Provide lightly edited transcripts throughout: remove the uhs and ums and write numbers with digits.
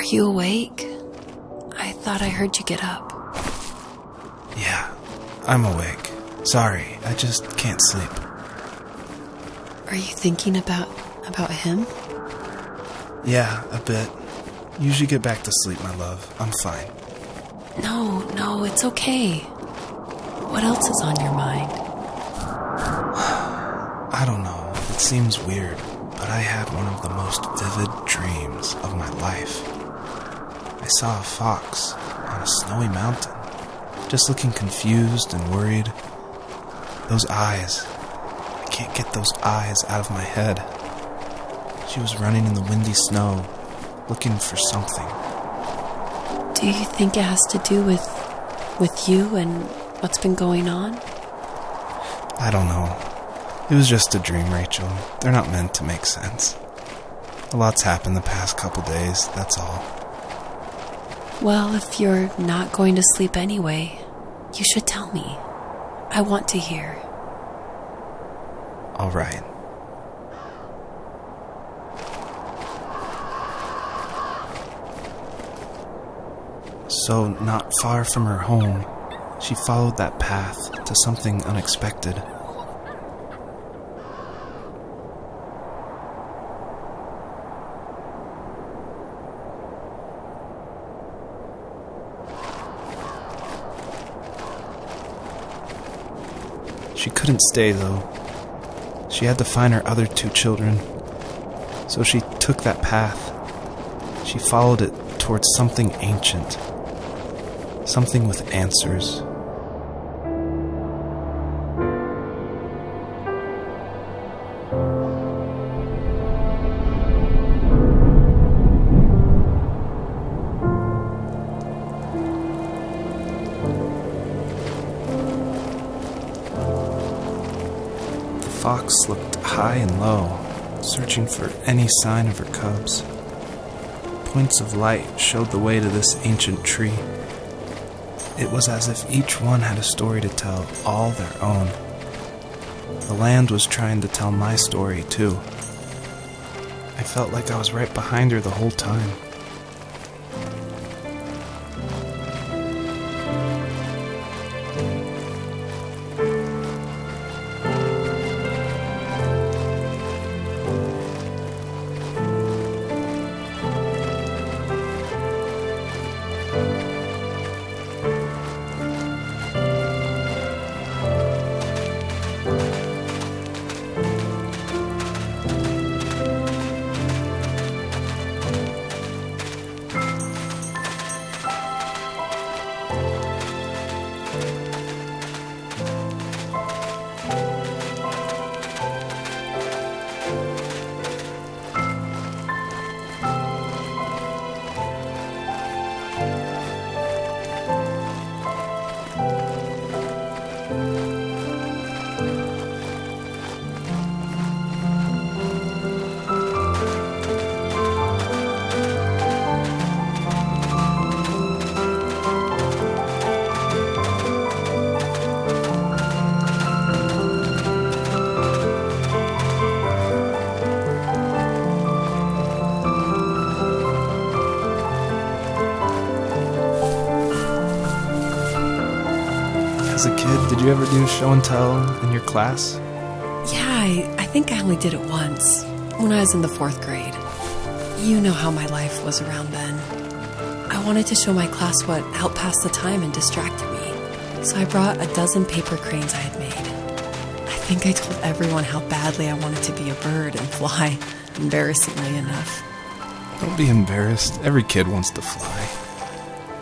Are you awake? I thought I heard you get up. Yeah, I'm awake. Sorry, I just can't sleep. Are you thinking about him? Yeah, a bit. Usually get back to sleep, my love. I'm fine. No, it's okay. What else is on your mind? I don't know. It seems weird, but I had one of the most vivid dreams of my life. I saw a fox on a snowy mountain, just looking confused and worried. Those eyes. I can't get those eyes out of my head. She was running in the windy snow, looking for something. Do you think it has to do with you and what's been going on? I don't know. It was just a dream, Rachel. They're not meant to make sense. A lot's happened the past couple days, that's all. Well, if you're not going to sleep anyway, you should tell me. I want to hear. All right. So, not far from her home, she followed that path to something unexpected. She couldn't stay, though. She had to find her other 2 children. So she took that path. She followed it towards something ancient. Something with answers. The fox looked high and low, searching for any sign of her cubs. Points of light showed the way to this ancient tree. It was as if each one had a story to tell, all their own. The land was trying to tell my story, too. I felt like I was right behind her the whole time. As a kid, did you ever do show and tell in your class? Yeah, I think I only did it once, when I was in the 4th grade. You know how my life was around then. I wanted to show my class what helped pass the time and distracted me, so I brought a dozen paper cranes I had made. I think I told everyone how badly I wanted to be a bird and fly, embarrassingly enough. Don't be embarrassed. Every kid wants to fly.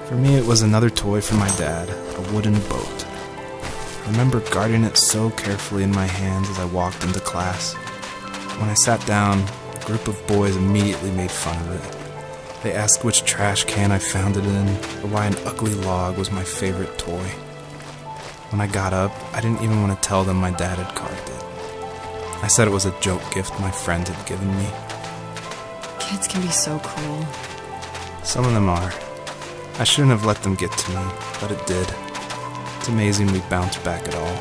For me, it was another toy from my dad, a wooden boat. I remember guarding it so carefully in my hands as I walked into class. When I sat down, a group of boys immediately made fun of it. They asked which trash can I found it in, or why an ugly log was my favorite toy. When I got up, I didn't even want to tell them my dad had carved it. I said it was a joke gift my friend had given me. Kids can be so cruel. Some of them are. I shouldn't have let them get to me, but it did. It's amazing we bounced back at all.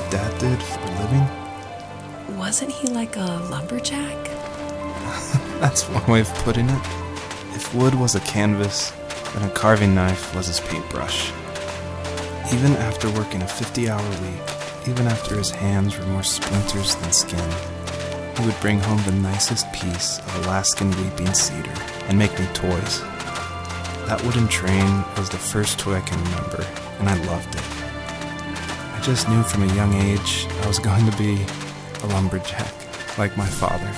Dad did for a living? Wasn't he like a lumberjack? That's one way of putting it. If wood was a canvas, then a carving knife was his paintbrush. Even after working a 50-hour week, even after his hands were more splinters than skin, he would bring home the nicest piece of Alaskan weeping cedar and make me toys. That wooden train was the first toy I can remember, and I loved it. I just knew from a young age I was going to be a lumberjack, like my father.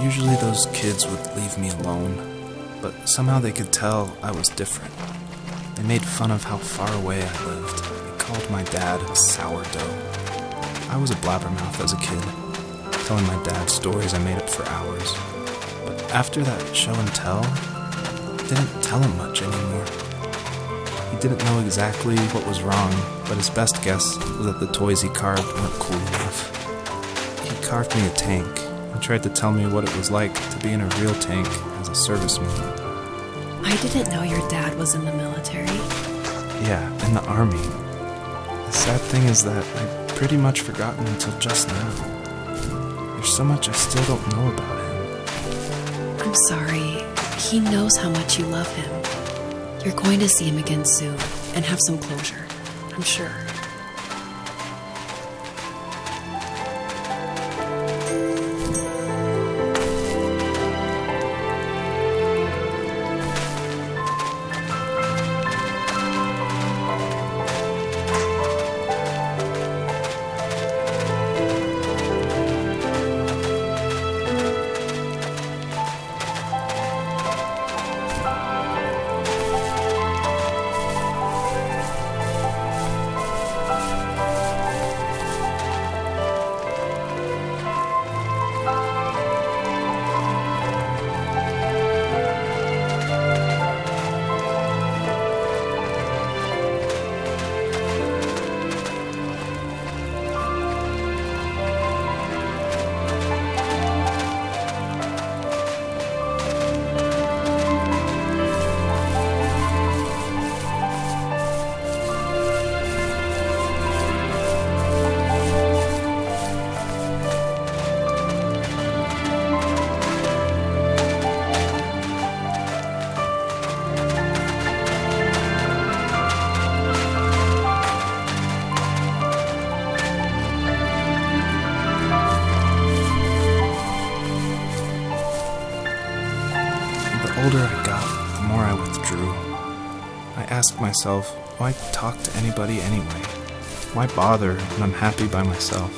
Usually those kids would leave me alone, but somehow they could tell I was different. They made fun of how far away I lived. They called my dad a sourdough. I was a blabbermouth as a kid, telling my dad stories I made up for hours. But after that show and tell, I didn't tell him much anymore. He didn't know exactly what was wrong, but his best guess was that the toys he carved weren't cool enough. He carved me a tank and tried to tell me what it was like to be in a real tank as a serviceman. I didn't know your dad was in the military. Yeah, in the army. The sad thing is that I'd pretty much forgotten until just now. There's so much I still don't know about him. I'm sorry. He knows how much you love him. You're going to see him again soon and have some closure, I'm sure. The older I got, the more I withdrew. I asked myself, Why talk to anybody anyway? Why bother when I'm happy by myself?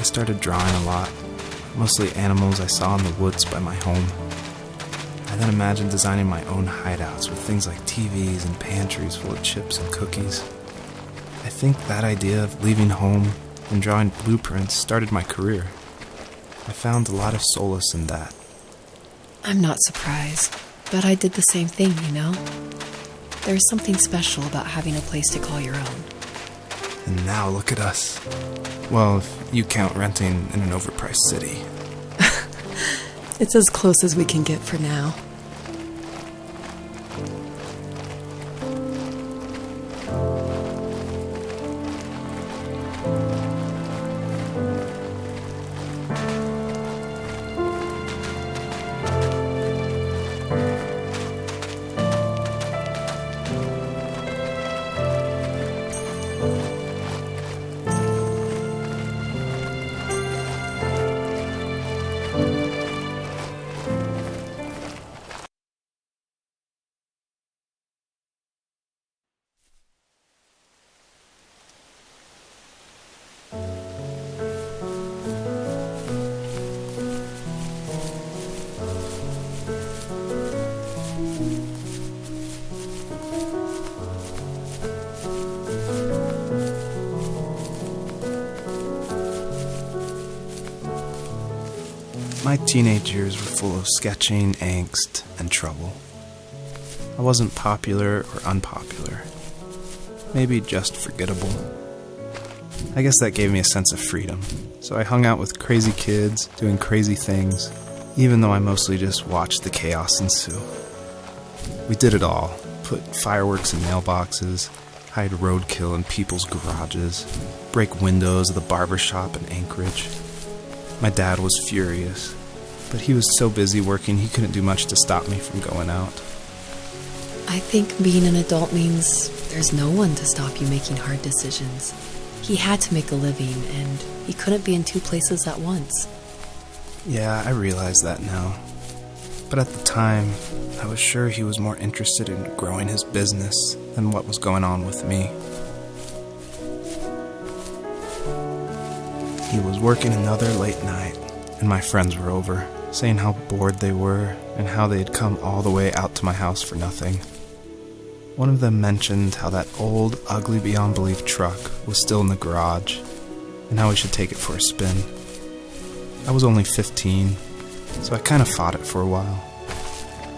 I started drawing a lot, mostly animals I saw in the woods by my home. I then imagined designing my own hideouts with things like TVs and pantries full of chips and cookies. I think that idea of leaving home and drawing blueprints started my career. I found a lot of solace in that. I'm not surprised, but I did the same thing, you know? There's something special about having a place to call your own. And now look at us. Well, if you count renting in an overpriced city. It's as close as we can get for now. My teenage years were full of sketching, angst, and trouble. I wasn't popular or unpopular. Maybe just forgettable. I guess that gave me a sense of freedom, so I hung out with crazy kids, doing crazy things, even though I mostly just watched the chaos ensue. We did it all. Put fireworks in mailboxes, hide roadkill in people's garages, break windows of the barber shop in Anchorage. My dad was furious, but he was so busy working he couldn't do much to stop me from going out. I think being an adult means there's no one to stop you making hard decisions. He had to make a living, and he couldn't be in two places at once. Yeah, I realize that now. But at the time, I was sure he was more interested in growing his business than what was going on with me. He was working another late night, and my friends were over, saying how bored they were and how they had come all the way out to my house for nothing. One of them mentioned how that old, ugly beyond belief truck was still in the garage, and how we should take it for a spin. I was only 15, so I kind of fought it for a while.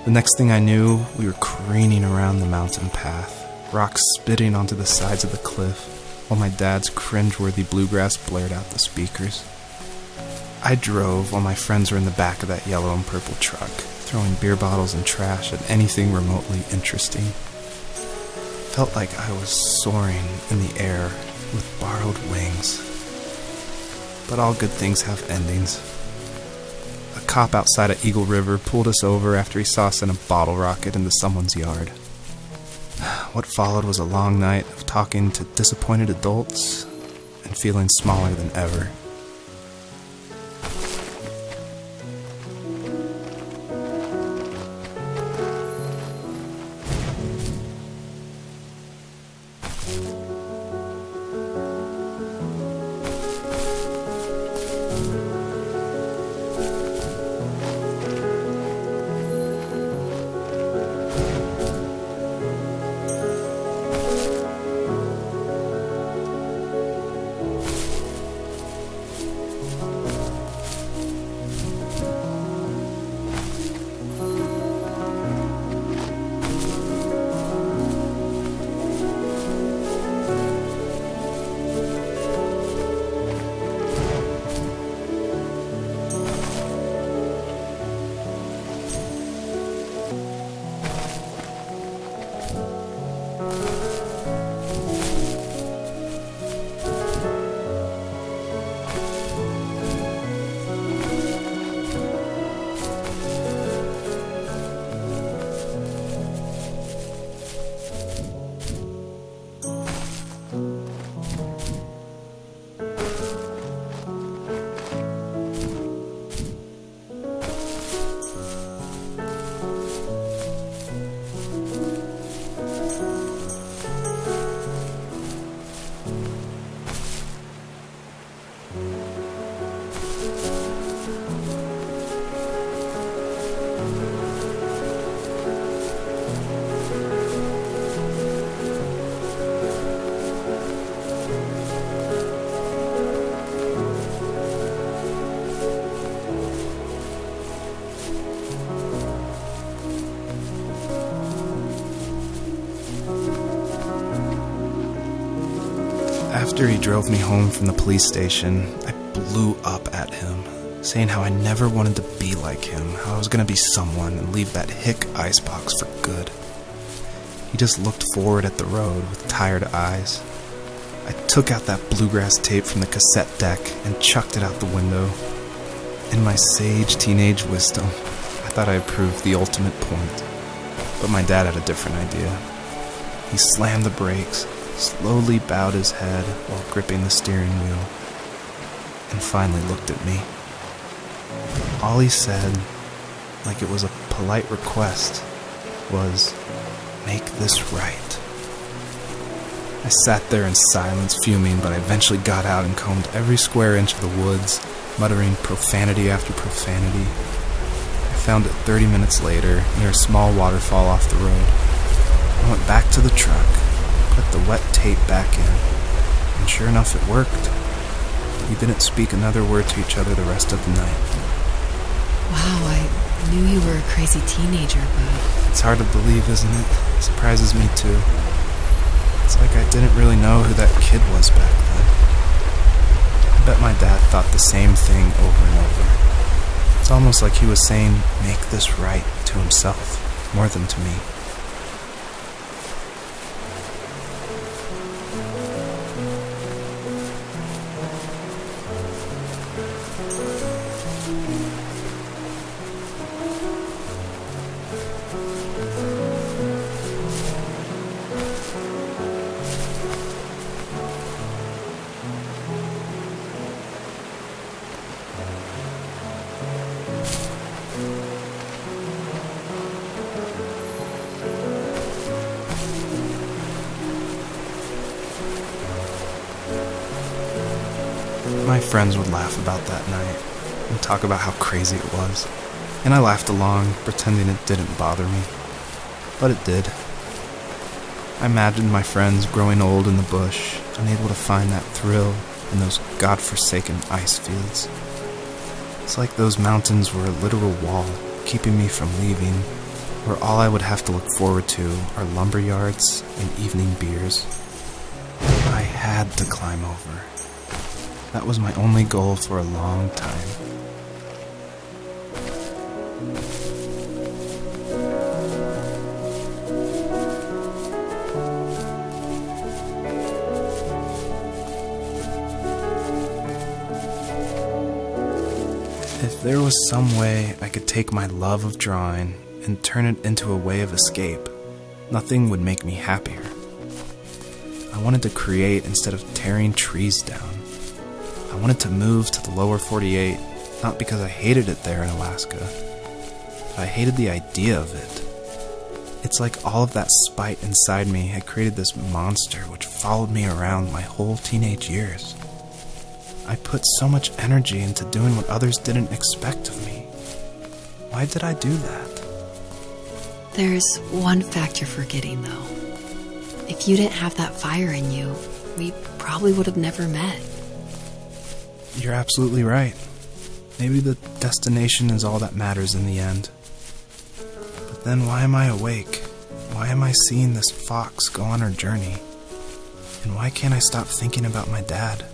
The next thing I knew, we were careening around the mountain path, rocks spitting onto the sides of the cliff, while my dad's cringeworthy bluegrass blared out the speakers. I drove while my friends were in the back of that yellow and purple truck, throwing beer bottles and trash at anything remotely interesting. Felt like I was soaring in the air with borrowed wings. But all good things have endings. A cop outside of Eagle River pulled us over after he saw us in a bottle rocket into someone's yard. What followed was a long night of talking to disappointed adults and feeling smaller than ever. After he drove me home from the police station, I blew up at him, saying how I never wanted to be like him, how I was going to be someone and leave that hick icebox for good. He just looked forward at the road with tired eyes. I took out that bluegrass tape from the cassette deck and chucked it out the window. In my sage teenage wisdom, I thought I had proved the ultimate point. But my dad had a different idea. He slammed the brakes, slowly bowed his head while gripping the steering wheel, and finally looked at me. All he said, like it was a polite request, was, "Make this right." I sat there in silence, fuming, but I eventually got out and combed every square inch of the woods, muttering profanity after profanity. I found it 30 minutes later, near a small waterfall off the road. I went back to the truck, put the wet tape back in, and sure enough it worked. We didn't speak another word to each other the rest of the night. Wow, I knew you were a crazy teenager, but... It's hard to believe, isn't it? It surprises me too. It's like I didn't really know who that kid was back then. I bet my dad thought the same thing over and over. It's almost like he was saying, "Make this right," to himself, more than to me. My friends would laugh about that night and talk about how crazy it was, and I laughed along, pretending it didn't bother me. But it did. I imagined my friends growing old in the bush, unable to find that thrill in those godforsaken ice fields. It's like those mountains were a literal wall, keeping me from leaving, where all I would have to look forward to are lumber yards and evening beers. I had to climb over. That was my only goal for a long time. If there was some way I could take my love of drawing and turn it into a way of escape, nothing would make me happier. I wanted to create instead of tearing trees down. I wanted to move to the lower 48, not because I hated it there in Alaska, but I hated the idea of it. It's like all of that spite inside me had created this monster which followed me around my whole teenage years. I put so much energy into doing what others didn't expect of me. Why did I do that? There's one fact you're forgetting, though. If you didn't have that fire in you, we probably would have never met. You're absolutely right. Maybe the destination is all that matters in the end. But then why am I awake? Why am I seeing this fox go on her journey? And why can't I stop thinking about my dad?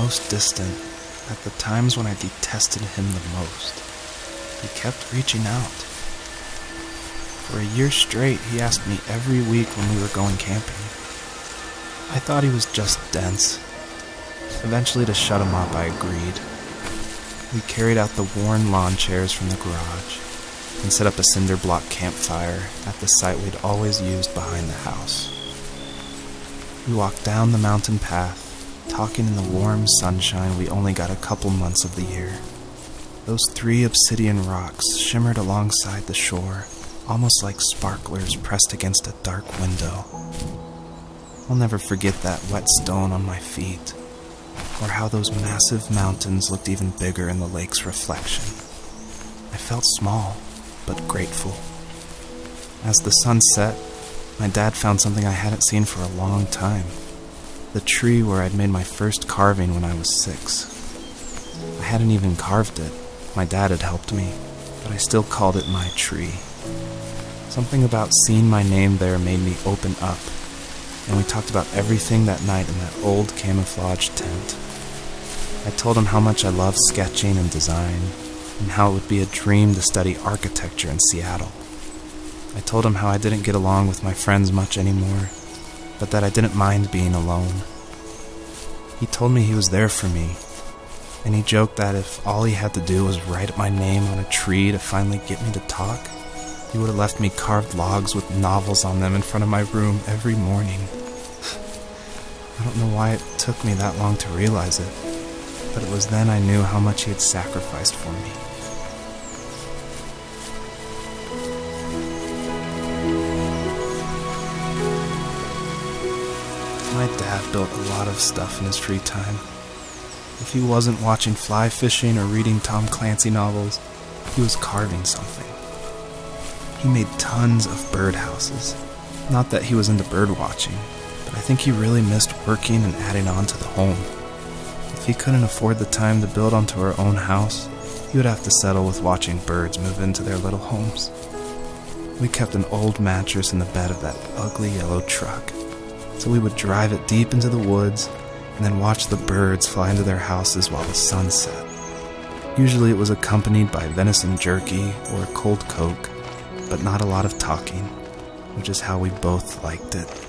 most distant, at the times when I detested him the most, he kept reaching out. For a year straight, he asked me every week when we were going camping. I thought he was just dense. Eventually, to shut him up, I agreed. We carried out the worn lawn chairs from the garage and set up a cinder block campfire at the site we'd always used behind the house. We walked down the mountain path, talking in the warm sunshine we only got a couple months of the year. Those 3 obsidian rocks shimmered alongside the shore, almost like sparklers pressed against a dark window. I'll never forget that wet stone on my feet, or how those massive mountains looked even bigger in the lake's reflection. I felt small, but grateful. As the sun set, my dad found something I hadn't seen for a long time. The tree where I'd made my first carving when I was 6. I hadn't even carved it. My dad had helped me, but I still called it my tree. Something about seeing my name there made me open up, and we talked about everything that night in that old camouflage tent. I told him how much I loved sketching and design, and how it would be a dream to study architecture in Seattle. I told him how I didn't get along with my friends much anymore, but that I didn't mind being alone. He told me he was there for me, and he joked that if all he had to do was write my name on a tree to finally get me to talk, he would have left me carved logs with novels on them in front of my room every morning. I don't know why it took me that long to realize it, but it was then I knew how much he had sacrificed for me. My dad built a lot of stuff in his free time. If he wasn't watching fly fishing or reading Tom Clancy novels, he was carving something. He made tons of birdhouses. Not that he was into bird watching, but I think he really missed working and adding on to the home. If he couldn't afford the time to build onto our own house, he would have to settle with watching birds move into their little homes. We kept an old mattress in the bed of that ugly yellow truck, so we would drive it deep into the woods and then watch the birds fly into their houses while the sun set. Usually it was accompanied by venison jerky or a cold Coke, but not a lot of talking, which is how we both liked it.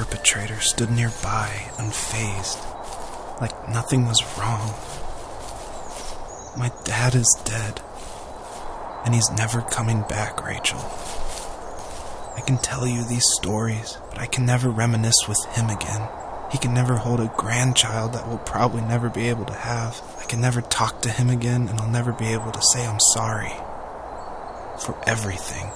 perpetrator stood nearby, unfazed, like nothing was wrong. My dad is dead, and he's never coming back, Rachel. I can tell you these stories, but I can never reminisce with him again. He can never hold a grandchild that we'll probably never be able to have. I can never talk to him again, and I'll never be able to say I'm sorry for everything.